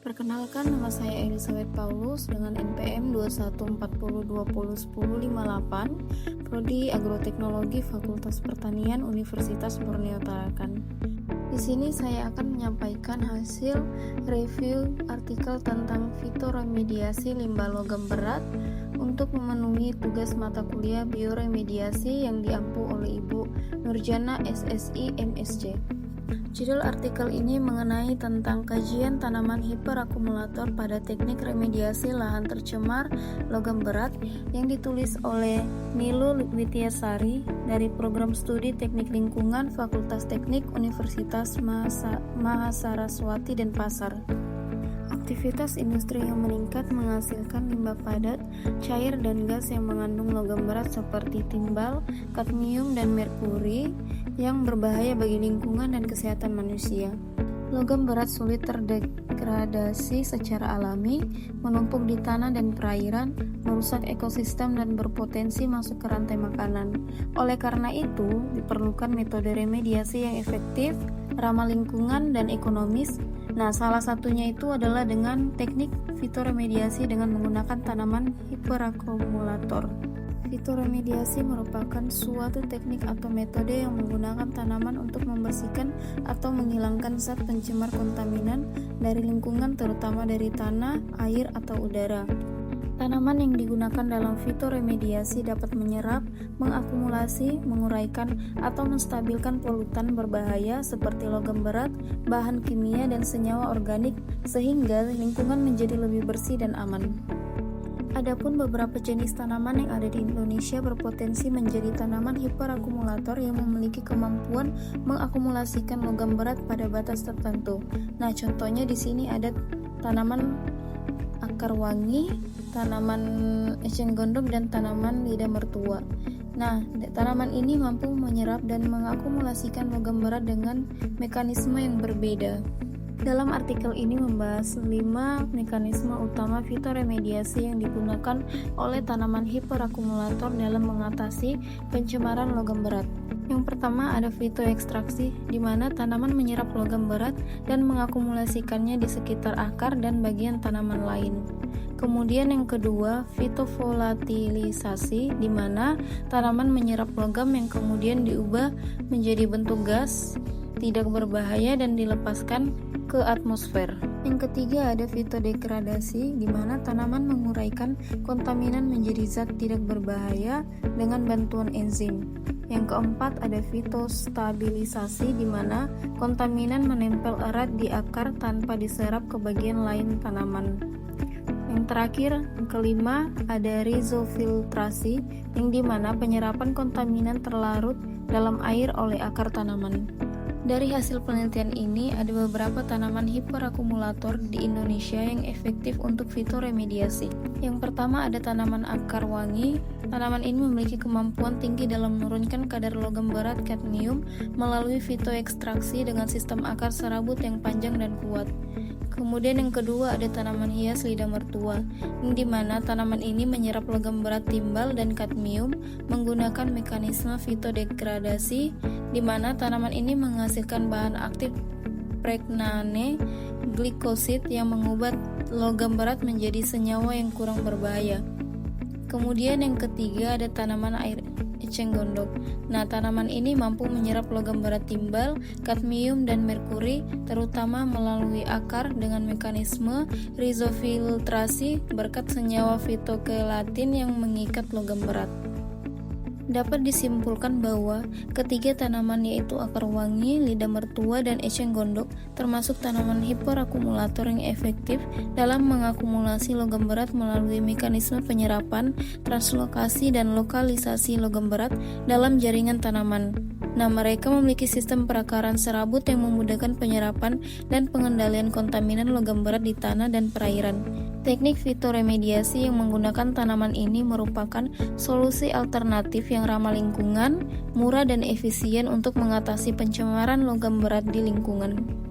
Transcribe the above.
Perkenalkan, nama saya Elizabeth Paulus dengan NPM 2140201058, Prodi Agroteknologi Fakultas Pertanian Universitas Borneo Tarakan. Di sini saya akan menyampaikan hasil review artikel tentang fitoremediasi limbah logam berat untuk memenuhi tugas mata kuliah bioremediasi yang diampu oleh Ibu Nurjana SSI MSc. Judul artikel ini mengenai tentang kajian tanaman hiperakumulator pada teknik remediasi lahan tercemar logam berat yang ditulis oleh Nilu Wityasari dari Program Studi Teknik Lingkungan Fakultas Teknik Universitas Mahasaraswati Denpasar. Aktivitas industri yang meningkat menghasilkan limbah padat, cair dan gas yang mengandung logam berat seperti timbal, kadmium, dan merkuri yang berbahaya bagi lingkungan dan kesehatan manusia. Logam berat sulit terdegradasi secara alami, menumpuk di tanah dan perairan, merusak ekosistem dan berpotensi masuk ke rantai makanan. Oleh karena itu, diperlukan metode remediasi yang efektif, ramah lingkungan dan ekonomis. Nah, salah satunya itu adalah dengan teknik fitoremediasi dengan menggunakan tanaman hiperakumulator. Fitoremediasi merupakan suatu teknik atau metode yang menggunakan tanaman untuk membersihkan atau menghilangkan zat pencemar kontaminan dari lingkungan, terutama dari tanah, air, atau udara. Tanaman yang digunakan dalam fitoremediasi dapat menyerap, mengakumulasi, menguraikan, atau menstabilkan polutan berbahaya seperti logam berat, bahan kimia, dan senyawa organik sehingga lingkungan menjadi lebih bersih dan aman. Adapun beberapa jenis tanaman yang ada di Indonesia berpotensi menjadi tanaman hiperakumulator yang memiliki kemampuan mengakumulasikan logam berat pada batas tertentu. Nah, contohnya di sini ada tanaman akar wangi, tanaman eceng gondok, dan tanaman lidah mertua. Nah, tanaman ini mampu menyerap dan mengakumulasikan logam berat dengan mekanisme yang berbeda. Dalam artikel ini membahas 5 mekanisme utama fitoremediasi yang digunakan oleh tanaman hiperakumulator dalam mengatasi pencemaran logam berat. Yang pertama ada fitoekstraksi, di mana tanaman menyerap logam berat dan mengakumulasikannya di sekitar akar dan bagian tanaman lain. Kemudian yang kedua, fitovolatilisasi, di mana tanaman menyerap logam yang kemudian diubah menjadi bentuk gas tidak berbahaya dan dilepaskan ke atmosfer. Yang ketiga ada fitodegradasi, di mana tanaman menguraikan kontaminan menjadi zat tidak berbahaya dengan bantuan enzim. Yang keempat ada fitostabilisasi, di mana kontaminan menempel erat di akar tanpa diserap ke bagian lain tanaman. Yang terakhir, yang kelima ada rizofiltrasi, yang di mana penyerapan kontaminan terlarut dalam air oleh akar tanaman. Dari hasil penelitian ini, ada beberapa tanaman hiperakumulator di Indonesia yang efektif untuk fitoremediasi. Yang pertama ada tanaman akar wangi. Tanaman ini memiliki kemampuan tinggi dalam menurunkan kadar logam berat kadmium melalui fitoekstraksi dengan sistem akar serabut yang panjang dan kuat. Kemudian yang kedua ada tanaman hias lidah mertua, yang dimana tanaman ini menyerap logam berat timbal dan kadmium menggunakan mekanisme fitodegradasi, di mana tanaman ini menghasilkan bahan aktif pregnane glikosid yang mengubah logam berat menjadi senyawa yang kurang berbahaya. Kemudian yang ketiga ada tanaman air eceng gondok. Nah, tanaman ini mampu menyerap logam berat timbal, kadmium, dan merkuri, terutama melalui akar dengan mekanisme rizofiltrasi berkat senyawa fitokelatin yang mengikat logam berat. Dapat disimpulkan bahwa ketiga tanaman yaitu akar wangi, lidah mertua, dan eceng gondok termasuk tanaman hiperakumulator yang efektif dalam mengakumulasi logam berat melalui mekanisme penyerapan, translokasi, dan lokalisasi logam berat dalam jaringan tanaman. Nah, mereka memiliki sistem perakaran serabut yang memudahkan penyerapan dan pengendalian kontaminan logam berat di tanah dan perairan. Teknik fitoremediasi yang menggunakan tanaman ini merupakan solusi alternatif yang ramah lingkungan, murah dan efisien untuk mengatasi pencemaran logam berat di lingkungan.